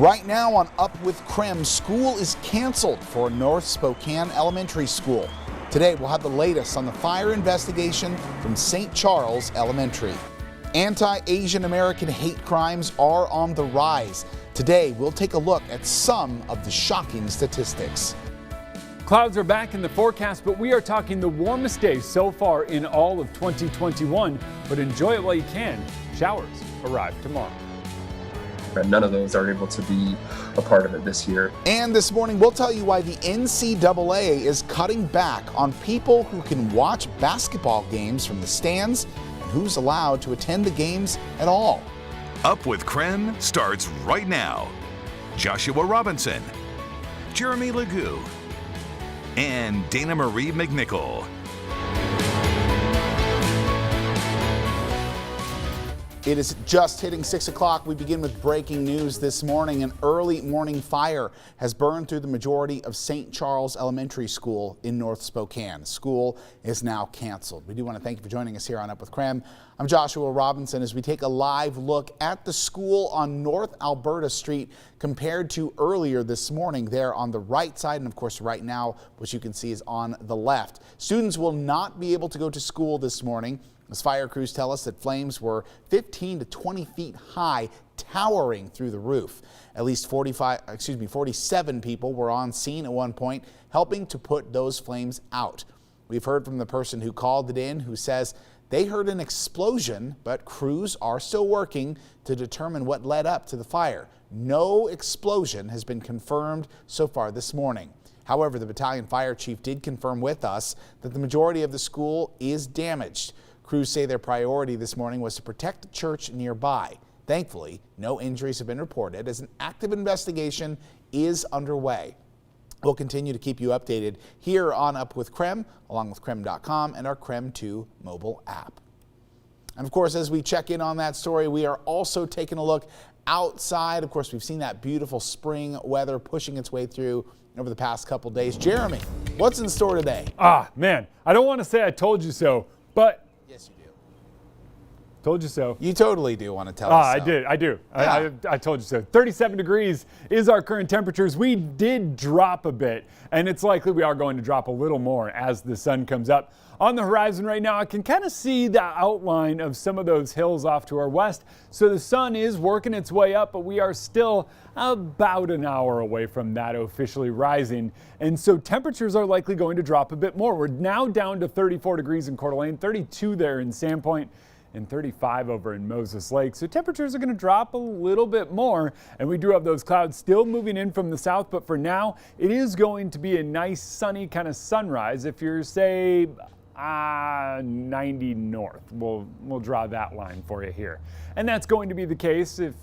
Right now on Up with KREM, school is canceled for North Spokane Elementary School. Today we'll have the latest on the fire investigation from St. Charles Elementary. Anti-Asian American hate crimes are on the rise. Today we'll take a look at some of the shocking statistics. Clouds are back in the forecast, but we are talking the warmest day so far in all of 2021. But enjoy it while you can. Showers arrive tomorrow. None of those are able to be a part of it this year. And this morning, we'll tell you why the NCAA is cutting back on people who can watch basketball games from the stands and who's allowed to attend the games at all. Up with KREM starts right now. Joshua Robinson, Jeremy Legoo, and Dana Marie McNichol. It is just hitting 6 o'clock. We begin with breaking news this morning. An early morning fire has burned through the majority of St. Charles Elementary School in North Spokane. School is now canceled. We do want to thank you for joining us here on Up with KREM. I'm Joshua Robinson as we take a live look at the school on North Alberta Street compared to earlier this morning there on the right side. And of course, right now, what you can see is on the left. Students will not be able to go to school this morning, as fire crews tell us that flames were 15 to 20 feet high, towering through the roof. At least 47 people were on scene at one point, helping to put those flames out. We've heard from the person who called it in, who says they heard an explosion, but crews are still working to determine what led up to the fire. No explosion has been confirmed so far this morning. However, the battalion fire chief did confirm with us that the majority of the school is damaged. Crews say their priority this morning was to protect the church nearby. Thankfully, no injuries have been reported as an active investigation is underway. We'll continue to keep you updated here on Up with KREM, along with KREM.com and our KREM 2 mobile app. And of course, as we check in on that story, we are also taking a look outside. Of course, we've seen that beautiful spring weather pushing its way through over the past couple days. Jeremy, what's in store today? Man, I don't want to say I told you so, but yes, you do. Told you so. You totally do want to tell us so. I do. Yeah. I told you so. 37 degrees is our current temperatures. We did drop a bit, and it's likely we are going to drop a little more as the sun comes up. On the horizon right now, I can kind of see the outline of some of those hills off to our west. So the sun is working its way up, but we are still about an hour away from that officially rising. And so temperatures are likely going to drop a bit more. We're now down to 34 degrees in Coeur d'Alene, 32 there in Sandpoint, and 35 over in Moses Lake. So temperatures are going to drop a little bit more, and we do have those clouds still moving in from the south, but for now it is going to be a nice sunny kind of sunrise. If you're, say, 90 north, we'll draw that line for you here, and that's going to be the case if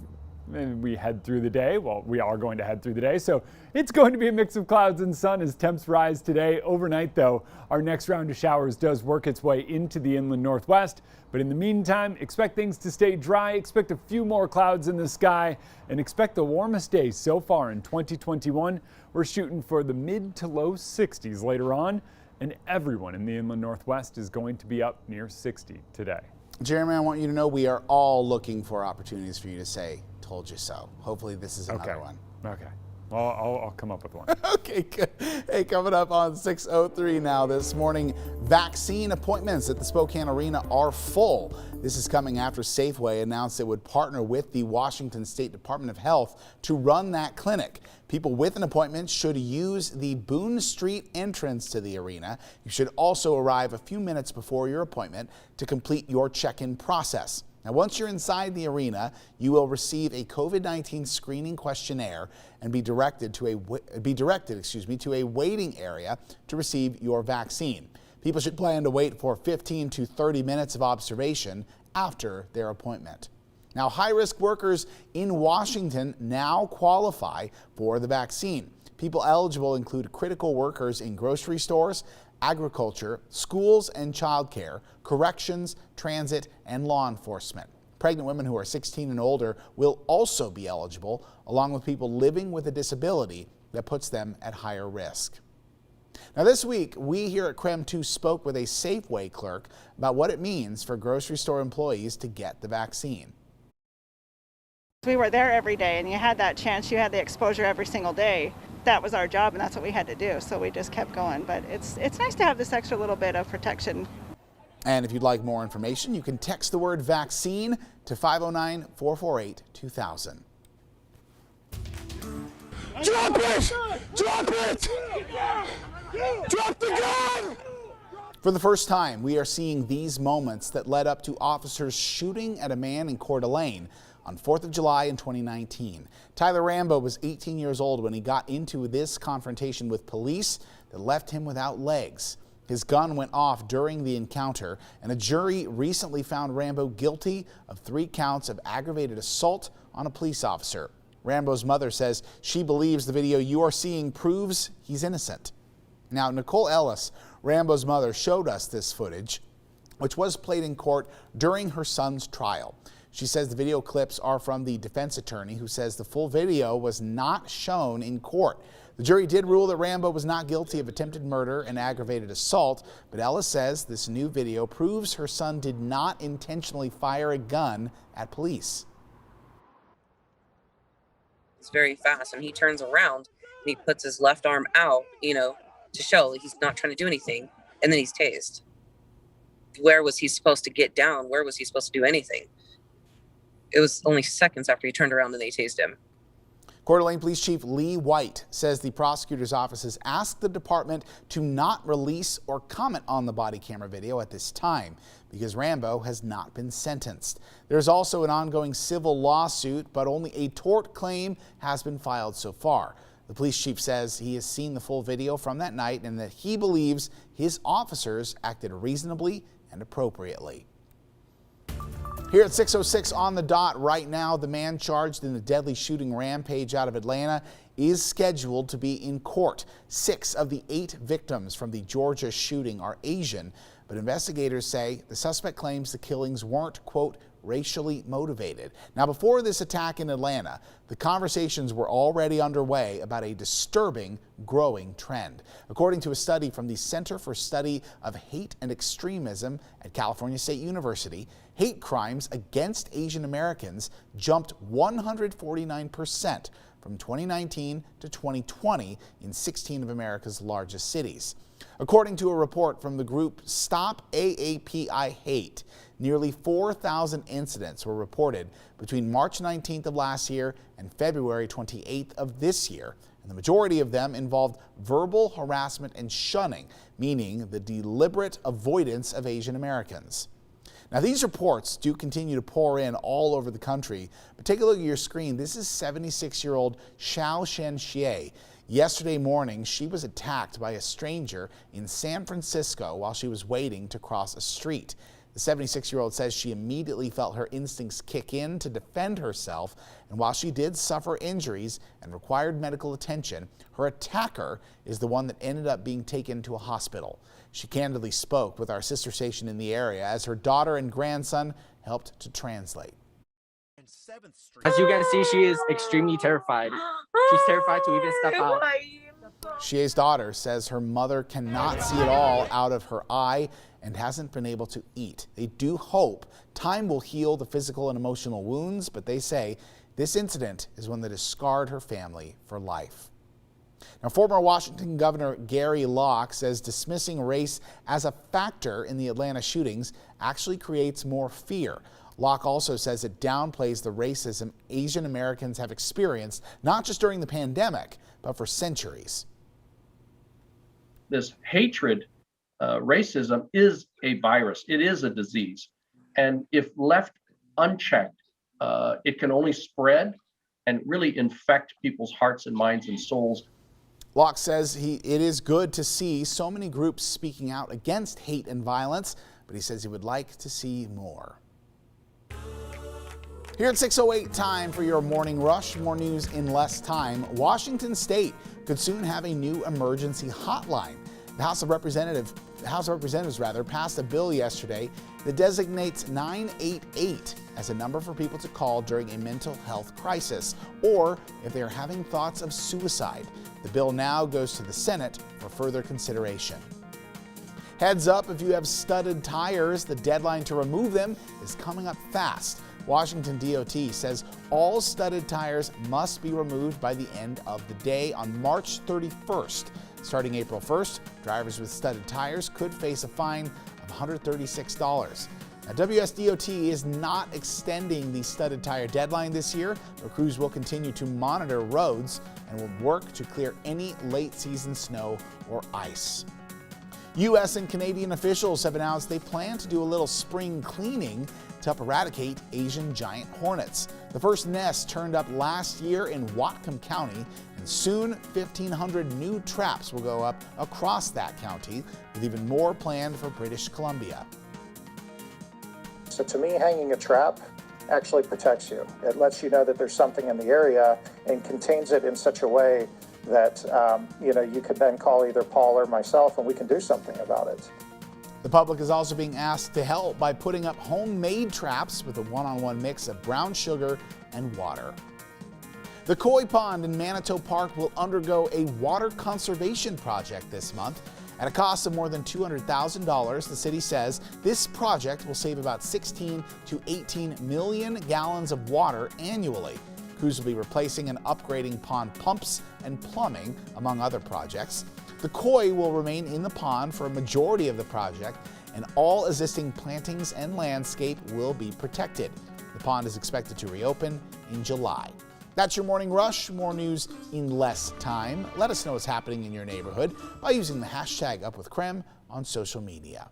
we head through the day. Well, we are going to head through the day, so it's going to be a mix of clouds and sun as temps rise today. Overnight, though, our next round of showers does work its way into the inland northwest, but in the meantime, expect things to stay dry, expect a few more clouds in the sky, and expect the warmest day so far in 2021. We're shooting for the mid to low 60s later on, and everyone in the inland northwest is going to be up near 60 today. Jeremy, I want you to know we are all looking for opportunities for you to say, told you so. Hopefully this is another one. Okay. Well, I'll come up with one. Okay, good. Hey, coming up on 6:03 now this morning, vaccine appointments at the Spokane Arena are full. This is coming after Safeway announced it would partner with the Washington State Department of Health to run that clinic. People with an appointment should use the Boone Street entrance to the arena. You should also arrive a few minutes before your appointment to complete your check-in process. Now, once you're inside the arena, you will receive a COVID-19 screening questionnaire and be directed to a waiting area to receive your vaccine. People should plan to wait for 15 to 30 minutes of observation after their appointment. Now, high-risk workers in Washington now qualify for the vaccine. People eligible include critical workers in grocery stores, agriculture, schools and childcare, corrections, transit, and law enforcement. Pregnant women who are 16 and older will also be eligible, along with people living with a disability that puts them at higher risk. Now this week, we here at KREM 2 spoke with a Safeway clerk about what it means for grocery store employees to get the vaccine. We were there every day, and you had that chance, you had the exposure every single day. That was our job, and that's what we had to do, so we just kept going. But it's nice to have this extra little bit of protection. And if you'd like more information, you can text the word vaccine to 509-448-2000. Drop it! Drop it! Drop the gun! For the first time, we are seeing these moments that led up to officers shooting at a man in Coeur d'Alene on 4th of July in 2019. Tyler Rambo was 18 years old when he got into this confrontation with police that left him without legs. His gun went off during the encounter, and a jury recently found Rambo guilty of 3 counts of aggravated assault on a police officer. Rambo's mother says she believes the video you are seeing proves he's innocent. Now, Nicole Ellis, Rambo's mother, showed us this footage, which was played in court during her son's trial. She says the video clips are from the defense attorney, who says the full video was not shown in court. The jury did rule that Rambo was not guilty of attempted murder and aggravated assault, but Ellis says this new video proves her son did not intentionally fire a gun at police. It's very fast, and he turns around and he puts his left arm out, to show he's not trying to do anything, and then he's tased. Where was he supposed to get down? Where was he supposed to do anything? It was only seconds after he turned around and they tased him. Coeur d'Alene Police Chief Lee White says the prosecutor's office has asked the department to not release or comment on the body camera video at this time because Rambo has not been sentenced. There's also an ongoing civil lawsuit, but only a tort claim has been filed so far. The police chief says he has seen the full video from that night and that he believes his officers acted reasonably and appropriately. Here at 6:06 on the dot right now, the man charged in the deadly shooting rampage out of Atlanta is scheduled to be in court. 6 of the 8 victims from the Georgia shooting are Asian, but investigators say the suspect claims the killings weren't, quote, racially motivated. Now, before this attack in Atlanta, the conversations were already underway about a disturbing, growing trend. According to a study from the Center for Study of Hate and Extremism at California State University, hate crimes against Asian Americans jumped 149% from 2019 to 2020 in 16 of America's largest cities. According to a report from the group Stop AAPI Hate, nearly 4,000 incidents were reported between March 19th of last year and February 28th of this year, and the majority of them involved verbal harassment and shunning, meaning the deliberate avoidance of Asian Americans. Now, these reports do continue to pour in all over the country, but take a look at your screen. This is 76-year-old Xiao Shenxie. Yesterday morning, she was attacked by a stranger in San Francisco while she was waiting to cross a street. The 76-year-old says she immediately felt her instincts kick in to defend herself, and while she did suffer injuries and required medical attention, her attacker is the one that ended up being taken to a hospital. She candidly spoke with our sister station in the area as her daughter and grandson helped to translate. As you can see, she is extremely terrified. She's terrified to even step out. Xie's daughter says her mother cannot see at all out of her eye and hasn't been able to eat. They do hope time will heal the physical and emotional wounds, but they say this incident is one that has scarred her family for life. Now, former Washington Governor Gary Locke says dismissing race as a factor in the Atlanta shootings actually creates more fear. Locke also says it downplays the racism Asian Americans have experienced, not just during the pandemic, but for centuries. This hatred, racism is a virus. It is a disease. And if left unchecked, it can only spread and really infect people's hearts and minds and souls. Locke says it is good to see so many groups speaking out against hate and violence, but he says he would like to see more. Here at 6:08, time for your morning rush. More news in less time. Washington State could soon have a new emergency hotline. The House of Representatives passed a bill yesterday that designates 988 as a number for people to call during a mental health crisis or if they are having thoughts of suicide. The bill now goes to the Senate for further consideration. Heads up if you have studded tires, the deadline to remove them is coming up fast. Washington DOT says all studded tires must be removed by the end of the day on March 31st. Starting April 1st, drivers with studded tires could face a fine of $136. Now, WSDOT is not extending the studded tire deadline this year, but crews will continue to monitor roads and will work to clear any late season snow or ice. U.S. and Canadian officials have announced they plan to do a little spring cleaning to help eradicate Asian giant hornets. The first nest turned up last year in Whatcom County, and soon 1,500 new traps will go up across that county, with even more planned for British Columbia. So to me, hanging a trap actually protects you. It lets you know that there's something in the area and contains it in such a way that you could then call either Paul or myself and we can do something about it. The public is also being asked to help by putting up homemade traps with a one-on-one mix of brown sugar and water. The koi pond in Manitou Park will undergo a water conservation project this month. At a cost of more than $200,000, the city says this project will save about 16 to 18 million gallons of water annually. Crews will be replacing and upgrading pond pumps and plumbing, among other projects. The koi will remain in the pond for a majority of the project, and all existing plantings and landscape will be protected. The pond is expected to reopen in July. That's your Morning Rush. More news in less time. Let us know what's happening in your neighborhood by using the hashtag #UpWithKREM on social media.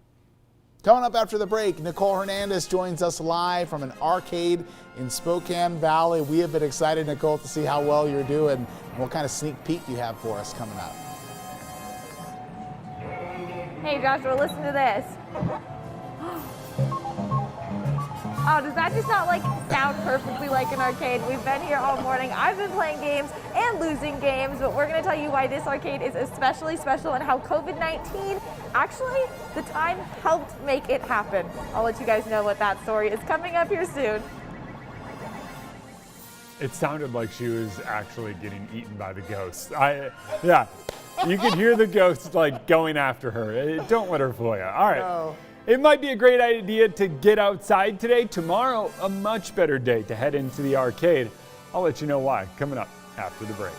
Coming up after the break, Nicole Hernandez joins us live from an arcade in Spokane Valley. We have been excited, Nicole, to see how well you're doing and what kind of sneak peek you have for us coming up. Hey Joshua, listen to this. Oh, does that just not sound perfectly like an arcade? We've been here all morning. I've been playing games and losing games, but we're going to tell you why this arcade is especially special and how COVID-19 actually, the time helped make it happen. I'll let you guys know what that story is coming up here soon. It sounded like she was actually getting eaten by the ghosts. Yeah, you could hear the ghosts going after her. Don't let her fool you. All right. No. It might be a great idea to get outside today. Tomorrow, a much better day to head into the arcade. I'll let you know why coming up after the break.